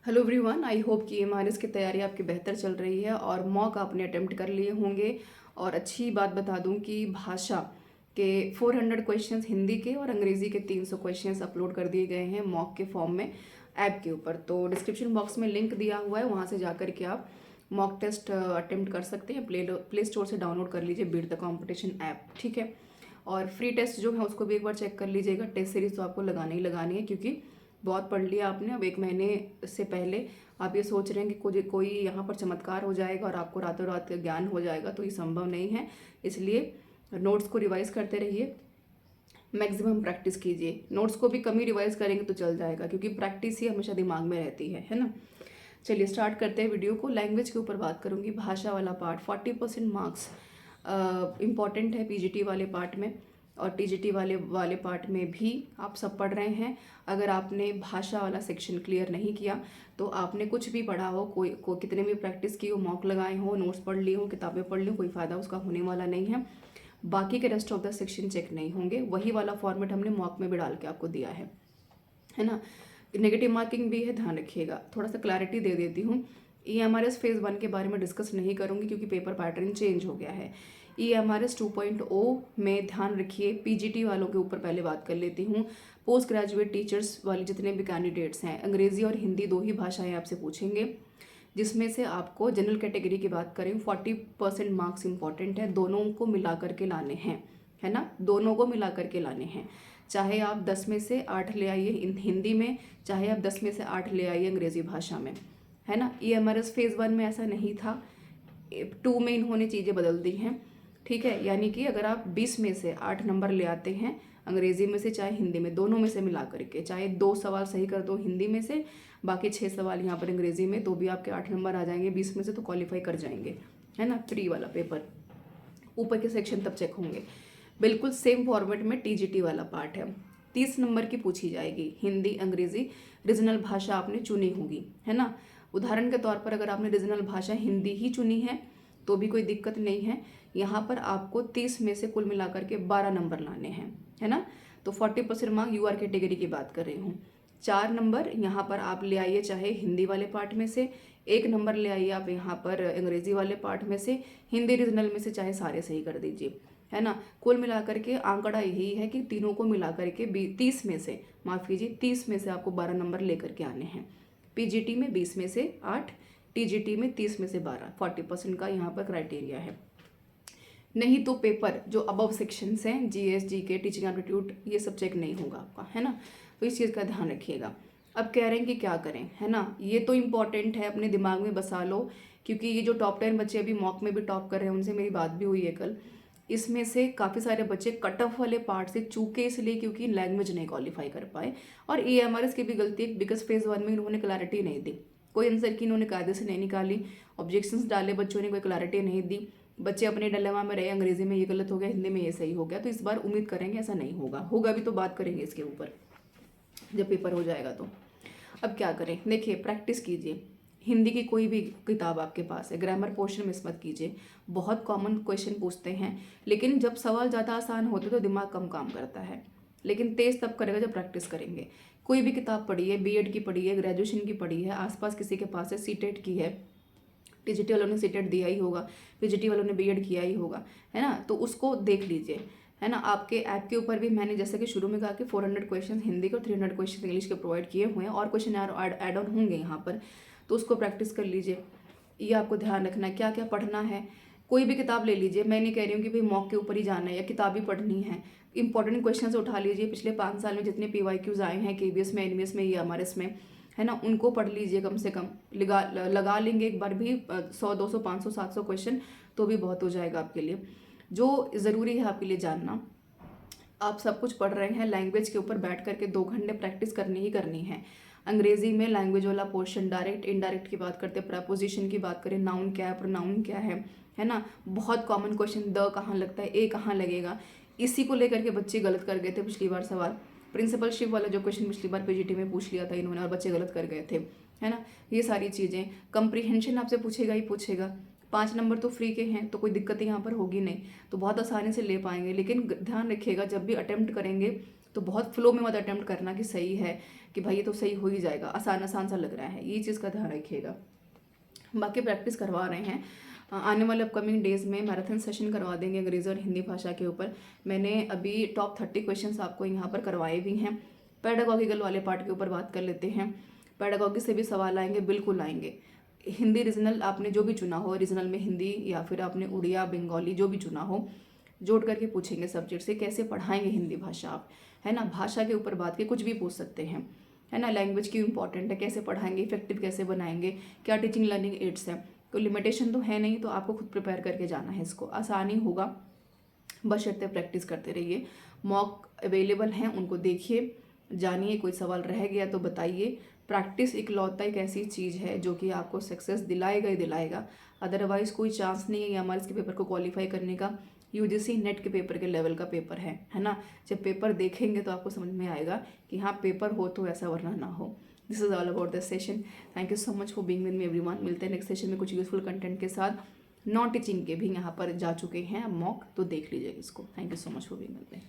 Hello everyone, I hope कि MRS की तैयारी आपकी बेहतर चल रही है और मॉक आपने अटेम्प्ट कर लिए होंगे। और अच्छी बात बता दूं कि भाषा के 400 क्वेश्चंस हिंदी के और अंग्रेज़ी के 300 क्वेश्चंस अपलोड कर दिए गए हैं मॉक के फॉर्म में ऐप के ऊपर। तो डिस्क्रिप्शन बॉक्स में लिंक दिया हुआ है, वहाँ से जाकर के आप मॉक टेस्ट अटेम्प्ट कर सकते हैं। प्ले स्टोर से डाउनलोड कर लीजिए बीट द कॉम्पिटिशन ऐप, ठीक है। और फ्री टेस्ट जो है उसको भी एक बार चेक कर लीजिएगा। टेस्ट सीरीज तो आपको लगानी ही लगानी है, क्योंकि बहुत पढ़ लिया आपने। अब एक महीने से पहले आप ये सोच रहे हैं कि कोई यहाँ पर चमत्कार हो जाएगा और आपको रातों रात ज्ञान हो जाएगा, तो ये संभव नहीं है। इसलिए नोट्स को रिवाइज करते रहिए, मैक्सिमम प्रैक्टिस कीजिए। नोट्स को भी कम ही रिवाइज करेंगे तो चल जाएगा, क्योंकि प्रैक्टिस ही हमेशा दिमाग में रहती है ना। चलिए स्टार्ट करते हैं वीडियो को। लैंग्वेज के ऊपर बात करूँगी। भाषा वाला पार्ट 40% मार्क्स इम्पॉर्टेंट है पीजीटी वाले पार्ट में, और टीजीटी वाले पार्ट में भी आप सब पढ़ रहे हैं। अगर आपने भाषा वाला सेक्शन क्लियर नहीं किया तो आपने कुछ भी पढ़ा हो, कितने भी प्रैक्टिस की हो, मॉक लगाए हो, नोट्स पढ़ लिए हो, किताबें पढ़ ली हो, कोई फ़ायदा उसका होने वाला नहीं है। बाकी के rest of the section check नहीं होंगे। वही वाला फॉर्मेट हमने मॉक में भी डाल के आपको दिया है ना। नेगेटिव मार्किंग भी है, ध्यान रखिएगा। थोड़ा सा क्लैरिटी दे देती हूँ। EMRS फेज़ 1 के बारे में डिस्कस नहीं करूँगी, क्योंकि पेपर पैटर्न चेंज हो गया है। EMRS 2.0 में ध्यान रखिए। पीजीटी वालों के ऊपर पहले बात कर लेती हूँ। पोस्ट ग्रेजुएट टीचर्स वाले जितने भी कैंडिडेट्स हैं, अंग्रेज़ी और हिंदी 2 ही भाषाएं आपसे पूछेंगे, जिसमें से आपको जनरल कैटेगरी की बात करें 40% मार्क्स इंपॉर्टेंट है। दोनों को मिला करके लाने हैं, है ना। दोनों को मिला करके लाने हैं। चाहे आप 10 में से 8 ले आइए हिंदी में, चाहे आप 10 में से 8 ले आइए अंग्रेज़ी भाषा में, है ना। EMRS फेज़ 1 में ऐसा नहीं था, 2 में इन्होंने चीज़ें बदल दी हैं, ठीक है। यानी कि अगर आप 20 में से 8 नंबर ले आते हैं अंग्रेज़ी में से चाहे हिंदी में, दोनों में से मिला करके, चाहे 2 सवाल सही कर दो हिंदी में से, बाकी 6 सवाल यहाँ पर अंग्रेज़ी में, तो भी आपके 8 नंबर आ जाएंगे 20 में से, तो क्वालिफाई कर जाएंगे, है ना। प्री वाला पेपर ऊपर के सेक्शन तब चेक होंगे। बिल्कुल सेम फॉर्मेट में टीजीटी वाला पार्ट है। 30 नंबर की पूछी जाएगी हिंदी अंग्रेज़ी। रीजनल भाषा आपने चुनी होगी, है ना। उदाहरण के तौर पर अगर आपने रीजनल भाषा हिंदी ही चुनी है तो भी कोई दिक्कत नहीं है। यहाँ पर आपको 30 में से कुल मिलाकर के 12 नंबर लाने हैं, है ना। तो 40% मार्क यूआर कैटेगरी की बात कर रही हूँ। 4 नंबर यहाँ पर आप ले आइए चाहे हिंदी वाले पार्ट में से, 1 नंबर ले आइए आप यहाँ पर अंग्रेज़ी वाले पार्ट में से, हिंदी रीजनल में से चाहे सारे सही कर दीजिए, है ना। कुल मिलाकर के आंकड़ा यही है कि तीनों को मिलाकर के 30 में से, माफ़ कीजिए, 30 में से आपको 12 नंबर लेकर के आने हैं। पीजीटी में 20 में से 8, टीजीटी में 30 में से 12, 40% का यहाँ पर क्राइटेरिया है। नहीं तो पेपर जो अबव सेक्शंस हैं, जीएस, जीके, टीचिंग एप्टीट्यूड, ये सब चेक नहीं होगा आपका, है ना। तो इस चीज़ का ध्यान रखिएगा। अब कह रहे हैं कि क्या करें, है ना। ये तो इम्पॉर्टेंट है, अपने दिमाग में बसा लो, क्योंकि ये जो टॉप 10 बच्चे अभी मॉक में भी टॉप कर रहे हैं, उनसे मेरी बात भी हुई है कल। इसमें से काफ़ी सारे बच्चे कट ऑफ वाले पार्ट से चूके, इसलिए क्योंकि लैंग्वेज नहीं क्वालिफाई कर पाए। और EMRS की भी गलती है, बिकॉज फेज़ 1 में इन्होंने क्लैरिटी नहीं दी, कोई आंसर की इन्होंने कायदे से नहीं निकाली, ऑब्जेक्शंस डाले बच्चों ने, कोई क्लैरिटी नहीं दी। बच्चे अपने डिलेमा में रहे, अंग्रेजी में ये गलत हो गया, हिंदी में ये सही हो गया। तो इस बार उम्मीद करेंगे ऐसा नहीं होगा, होगा भी तो बात करेंगे इसके ऊपर जब पेपर हो जाएगा तो। अब क्या करें, देखिए प्रैक्टिस कीजिए। हिंदी की कोई भी किताब आपके पास है, ग्रामर पोर्शन मिस मत कीजिए। बहुत कॉमन क्वेश्चन पूछते हैं, लेकिन जब सवाल ज़्यादा आसान होते तो दिमाग कम काम करता है, लेकिन तेज़ तब करेगा जब प्रैक्टिस करेंगे। कोई भी किताब पढ़ी है, बीएड की पढ़ी है, ग्रेजुएशन की पढ़ी है, आसपास किसी के पास है, सीटेट की है, टीजीटी वालों ने सीटेट दिया ही होगा, पीजीटी वालों ने बीएड किया ही होगा, है ना। तो उसको देख लीजिए, है ना। आपके ऐप के ऊपर भी मैंने जैसे कि शुरू में कहा कि 400 क्वेश्चन हिंदी के और 300 क्वेश्चन इंग्लिश के प्रोवाइड किए हुए हैं, और क्वेश्चन ऐड ऑन होंगे यहाँ पर, तो उसको प्रैक्टिस कर लीजिए। ये आपको ध्यान रखना है क्या क्या पढ़ना है। कोई भी किताब ले लीजिए, मैं नहीं कह रही हूँ कि भाई मॉक के ऊपर ही जाना है या किताब ही पढ़नी है। इंपॉर्टेंट क्वेश्चन से उठा लीजिए, पिछले 5 साल में जितने PYQs आए हैं KBS में, NVS में, EMRS में, है ना, उनको पढ़ लीजिए। कम से कम लगा लेंगे एक बार भी 100, 200, 500, 700 क्वेश्चन, तो भी बहुत हो जाएगा आपके लिए। जो ज़रूरी है आपके लिए जानना, आप सब कुछ पढ़ रहे हैं, लैंग्वेज के ऊपर बैठ करके 2 घंटे प्रैक्टिस करनी ही करनी है। अंग्रेजी में लैंग्वेज वाला पोर्शन, डायरेक्ट इनडायरेक्ट की बात करते हैं, प्रपोजिशन की बात करें, नाउन क्या है, प्रोनाउन क्या है ना। बहुत कॉमन क्वेश्चन, द कहाँ लगता है, ए कहाँ लगेगा, इसी को लेकर के बच्चे गलत कर गए थे पिछली बार सवाल। प्रिंसिपलशिप वाला जो क्वेश्चन पिछली बार पीजीटी में पूछ लिया था इन्होंने, और बच्चे गलत कर गए थे, है ना। ये सारी चीज़ें, कंप्रीहेंशन आपसे पूछेगा ही पूछेगा। 5 नंबर तो फ्री के हैं, तो कोई दिक्कत यहाँ पर होगी नहीं, तो बहुत आसानी से ले पाएंगे। लेकिन ध्यान रखिएगा, जब भी अटेम्प्ट करेंगे तो बहुत फ्लो में मत अटेम्प्ट करना कि सही है कि भाई ये तो सही हो ही जाएगा, आसान आसान सा लग रहा है, ये चीज़ का ध्यान रखिएगा। बाकी प्रैक्टिस करवा रहे हैं, आने वाले अपकमिंग डेज में मैराथन सेशन करवा देंगे अंग्रेज़ी और हिंदी भाषा के ऊपर। मैंने अभी टॉप 30 क्वेश्चंस आपको यहाँ पर करवाए भी हैं। पेडागॉगिकल वाले पार्ट के ऊपर बात कर लेते हैं। पेडागॉगी से भी सवाल आएंगे, बिल्कुल आएंगे। हिंदी रीजनल आपने जो भी चुना हो, रीजनल में हिंदी या फिर आपने उड़िया बंगाली जो भी चुना हो, जोड़ करके पूछेंगे सब्जेक्ट से कैसे पढ़ाएंगे हिंदी भाषा आप, है ना। भाषा के ऊपर बात के कुछ भी पूछ सकते हैं, है ना। लैंग्वेज क्यों इंपॉर्टेंट है, कैसे पढ़ाएंगे, इफेक्टिव कैसे बनाएंगे, क्या टीचिंग लर्निंग एड्स हैं। कोई लिमिटेशन तो है नहीं, तो आपको खुद प्रिपेयर करके जाना है, इसको आसानी होगा, बशर्ते प्रैक्टिस करते रहिए। मॉक अवेलेबल हैं, उनको देखिए, जानिए। कोई सवाल रह गया तो बताइए। प्रैक्टिस इकलौता एक ऐसी चीज़ है जो कि आपको सक्सेस दिलाएगा ही दिलाएगा, अदरवाइज कोई चांस नहीं है ये हमारे इसके पेपर को क्वालिफाई करने का। यूजीसी नेट के पेपर के लेवल का पेपर है ना। जब पेपर देखेंगे तो आपको समझ में आएगा कि हाँ पेपर हो तो ऐसा, वरना ना हो। This is all about this session. Thank you so much for being with me everyone. मिलते हैं नेक्स्ट सेशन में कुछ यूजफुल कंटेंट के साथ। नॉन टीचिंग के भी यहाँ पर जा चुके हैं मॉक, तो देख लीजिएगा इसको। Thank you so much for being with me.